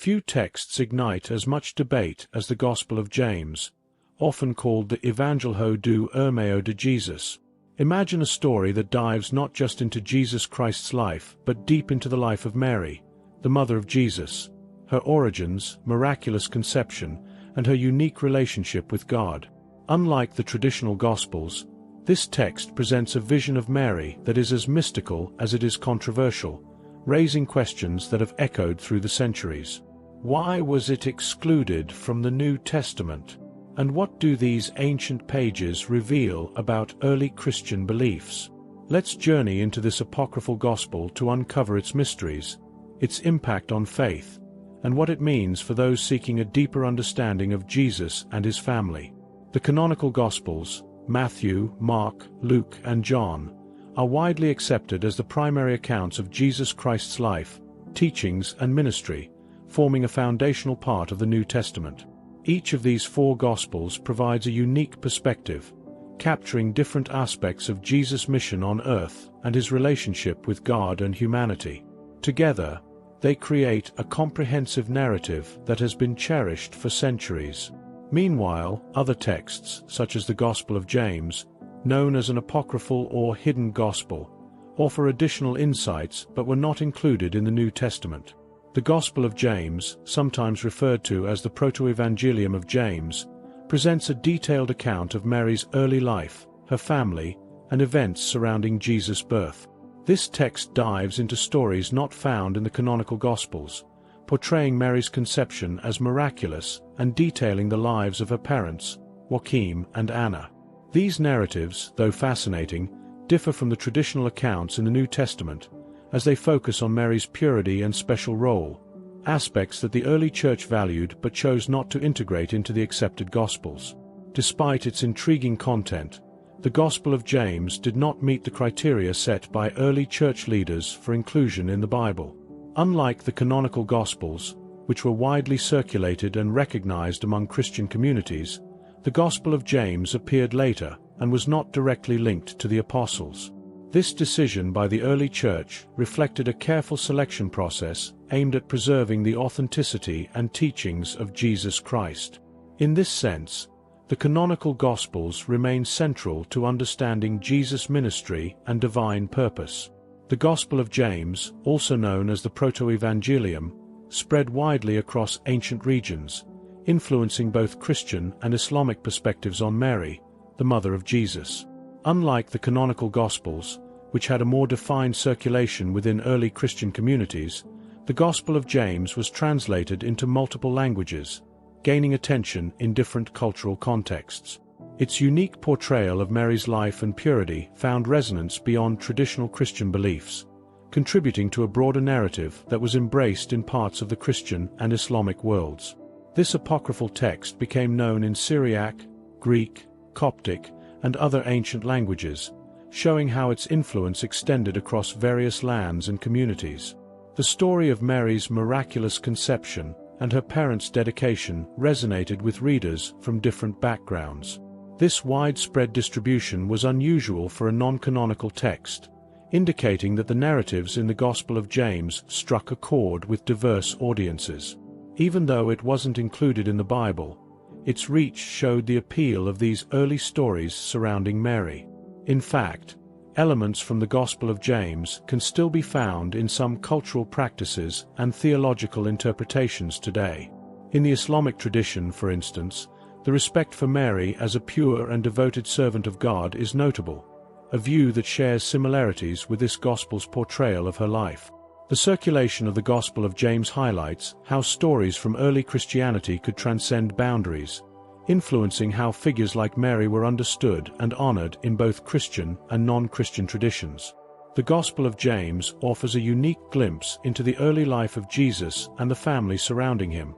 Few texts ignite as much debate as the Gospel of James, often called the Evangelho do Ermeo de Jesus. Imagine a story that dives not just into Jesus Christ's life but deep into the life of Mary, the mother of Jesus, her origins, miraculous conception, and her unique relationship with God. Unlike the traditional Gospels, this text presents a vision of Mary that is as mystical as it is controversial, raising questions that have echoed through the centuries. Why was it excluded from the New Testament? And what do these ancient pages reveal about early Christian beliefs? Let's journey into this apocryphal gospel to uncover its mysteries, its impact on faith, and what it means for those seeking a deeper understanding of Jesus and his family. The canonical Gospels, Matthew, Mark, Luke, and John, are widely accepted as the primary accounts of Jesus Christ's life, teachings, and ministry, forming a foundational part of the New Testament. Each of these four Gospels provides a unique perspective, capturing different aspects of Jesus' mission on earth and his relationship with God and humanity. Together, they create a comprehensive narrative that has been cherished for centuries. Meanwhile, other texts, such as the Gospel of James, known as an apocryphal or hidden gospel, offer additional insights but were not included in the New Testament. The Gospel of James, sometimes referred to as the Protoevangelium of James, presents a detailed account of Mary's early life, her family, and events surrounding Jesus' birth. This text dives into stories not found in the canonical Gospels, portraying Mary's conception as miraculous and detailing the lives of her parents, Joachim and Anna. These narratives, though fascinating, differ from the traditional accounts in the New Testament, as they focus on Mary's purity and special role, aspects that the early Church valued but chose not to integrate into the accepted Gospels. Despite its intriguing content, the Gospel of James did not meet the criteria set by early Church leaders for inclusion in the Bible. Unlike the canonical Gospels, which were widely circulated and recognized among Christian communities, the Gospel of James appeared later and was not directly linked to the Apostles. This decision by the early Church reflected a careful selection process aimed at preserving the authenticity and teachings of Jesus Christ. In this sense, the canonical Gospels remain central to understanding Jesus' ministry and divine purpose. The Gospel of James, also known as the Protoevangelium, spread widely across ancient regions, influencing both Christian and Islamic perspectives on Mary, the mother of Jesus. Unlike the canonical Gospels, which had a more defined circulation within early Christian communities, the Gospel of James was translated into multiple languages, gaining attention in different cultural contexts. Its unique portrayal of Mary's life and purity found resonance beyond traditional Christian beliefs, contributing to a broader narrative that was embraced in parts of the Christian and Islamic worlds. This apocryphal text became known in Syriac, Greek, Coptic, and other ancient languages, showing how its influence extended across various lands and communities. The story of Mary's miraculous conception and her parents' dedication resonated with readers from different backgrounds. This widespread distribution was unusual for a non-canonical text, indicating that the narratives in the Gospel of James struck a chord with diverse audiences. Even though it wasn't included in the Bible, its reach showed the appeal of these early stories surrounding Mary. In fact, elements from the Gospel of James can still be found in some cultural practices and theological interpretations today. In the Islamic tradition, for instance, the respect for Mary as a pure and devoted servant of God is notable, a view that shares similarities with this Gospel's portrayal of her life. The circulation of the Gospel of James highlights how stories from early Christianity could transcend boundaries, influencing how figures like Mary were understood and honored in both Christian and non-Christian traditions. The Gospel of James offers a unique glimpse into the early life of Jesus and the family surrounding him,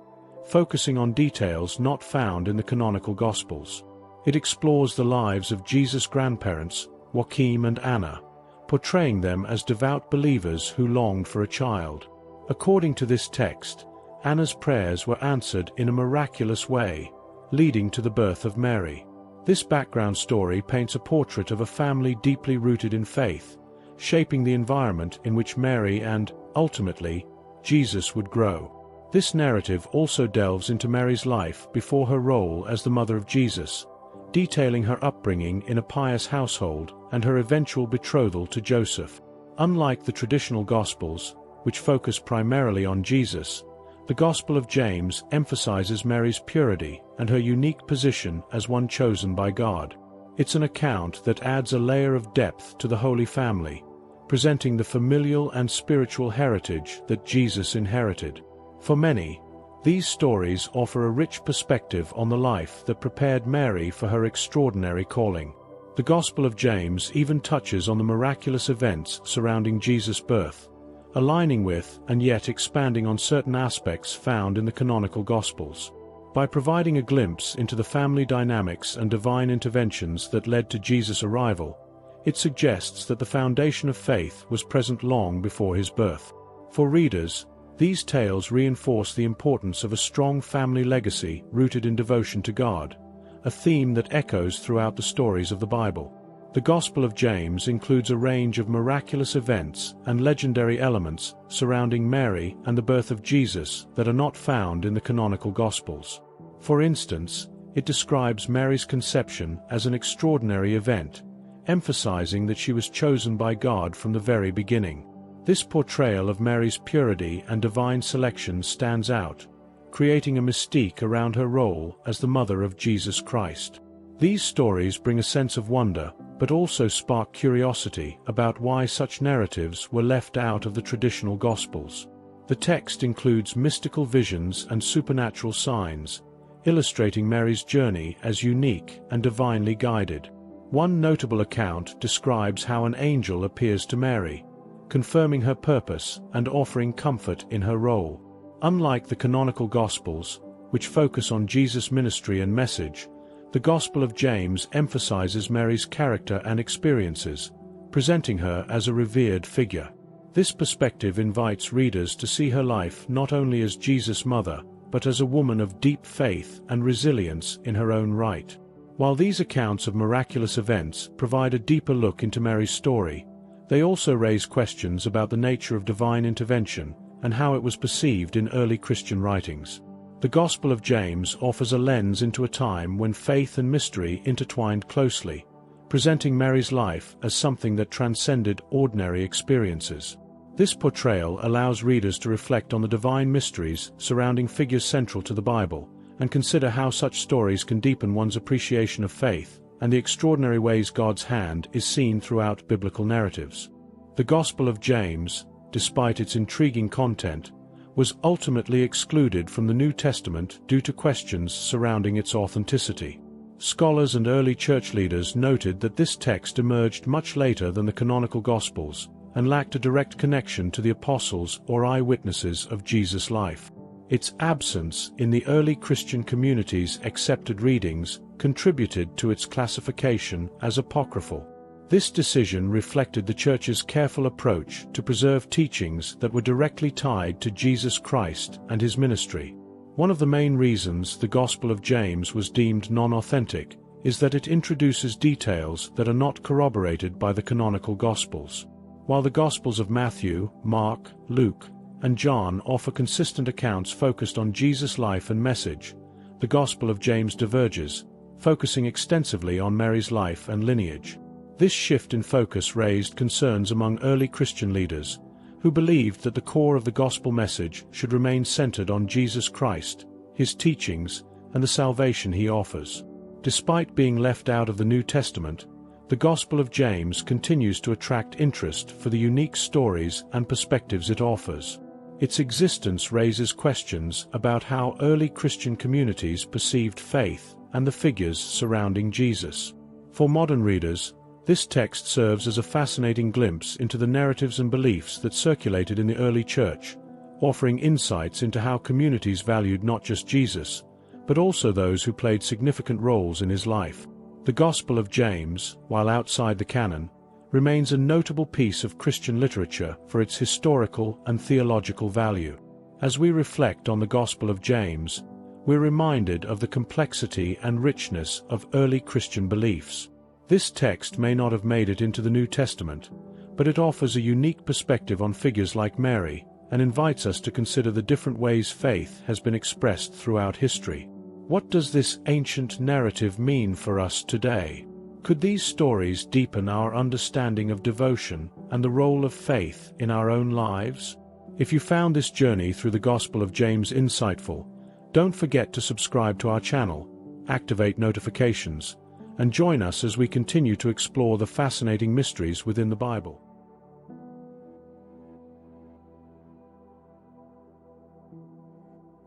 focusing on details not found in the canonical Gospels. It explores the lives of Jesus' grandparents, Joachim and Anna, portraying them as devout believers who longed for a child. According to this text, Anna's prayers were answered in a miraculous way, leading to the birth of Mary. This background story paints a portrait of a family deeply rooted in faith, shaping the environment in which Mary and, ultimately, Jesus would grow. This narrative also delves into Mary's life before her role as the mother of Jesus, detailing her upbringing in a pious household and her eventual betrothal to Joseph. Unlike the traditional Gospels, which focus primarily on Jesus, the Gospel of James emphasizes Mary's purity and her unique position as one chosen by God. It's an account that adds a layer of depth to the Holy Family, presenting the familial and spiritual heritage that Jesus inherited. For many, these stories offer a rich perspective on the life that prepared Mary for her extraordinary calling. The Gospel of James even touches on the miraculous events surrounding Jesus' birth, aligning with and yet expanding on certain aspects found in the canonical Gospels. By providing a glimpse into the family dynamics and divine interventions that led to Jesus' arrival, it suggests that the foundation of faith was present long before his birth. For readers, these tales reinforce the importance of a strong family legacy rooted in devotion to God, a theme that echoes throughout the stories of the Bible. The Gospel of James includes a range of miraculous events and legendary elements surrounding Mary and the birth of Jesus that are not found in the canonical Gospels. For instance, it describes Mary's conception as an extraordinary event, emphasizing that she was chosen by God from the very beginning. This portrayal of Mary's purity and divine selection stands out, creating a mystique around her role as the mother of Jesus Christ. These stories bring a sense of wonder, but also spark curiosity about why such narratives were left out of the traditional Gospels. The text includes mystical visions and supernatural signs, illustrating Mary's journey as unique and divinely guided. One notable account describes how an angel appears to Mary, confirming her purpose and offering comfort in her role. Unlike the canonical Gospels, which focus on Jesus' ministry and message, the Gospel of James emphasizes Mary's character and experiences, presenting her as a revered figure. This perspective invites readers to see her life not only as Jesus' mother, but as a woman of deep faith and resilience in her own right. While these accounts of miraculous events provide a deeper look into Mary's story, they also raise questions about the nature of divine intervention and how it was perceived in early Christian writings. The Gospel of James offers a lens into a time when faith and mystery intertwined closely, presenting Mary's life as something that transcended ordinary experiences. This portrayal allows readers to reflect on the divine mysteries surrounding figures central to the Bible, and consider how such stories can deepen one's appreciation of faith and the extraordinary ways God's hand is seen throughout biblical narratives. The Gospel of James, despite its intriguing content, was ultimately excluded from the New Testament due to questions surrounding its authenticity. Scholars and early church leaders noted that this text emerged much later than the canonical Gospels and lacked a direct connection to the apostles or eyewitnesses of Jesus' life. Its absence in the early Christian community's accepted readings contributed to its classification as apocryphal. This decision reflected the Church's careful approach to preserve teachings that were directly tied to Jesus Christ and his ministry. One of the main reasons the Gospel of James was deemed non-authentic is that it introduces details that are not corroborated by the canonical Gospels. While the Gospels of Matthew, Mark, Luke, and John offer consistent accounts focused on Jesus' life and message, the Gospel of James diverges, focusing extensively on Mary's life and lineage. This shift in focus raised concerns among early Christian leaders, who believed that the core of the gospel message should remain centered on Jesus Christ, his teachings, and the salvation he offers. Despite being left out of the New Testament, the Gospel of James continues to attract interest for the unique stories and perspectives it offers. Its existence raises questions about how early Christian communities perceived faith and the figures surrounding Jesus. For modern readers, this text serves as a fascinating glimpse into the narratives and beliefs that circulated in the early church, offering insights into how communities valued not just Jesus, but also those who played significant roles in his life. The Gospel of James, while outside the canon, remains a notable piece of Christian literature for its historical and theological value. As we reflect on the Gospel of James, we're reminded of the complexity and richness of early Christian beliefs. This text may not have made it into the New Testament, but it offers a unique perspective on figures like Mary and invites us to consider the different ways faith has been expressed throughout history. What does this ancient narrative mean for us today? Could these stories deepen our understanding of devotion and the role of faith in our own lives? If you found this journey through the Gospel of James insightful, don't forget to subscribe to our channel, activate notifications, and join us as we continue to explore the fascinating mysteries within the Bible.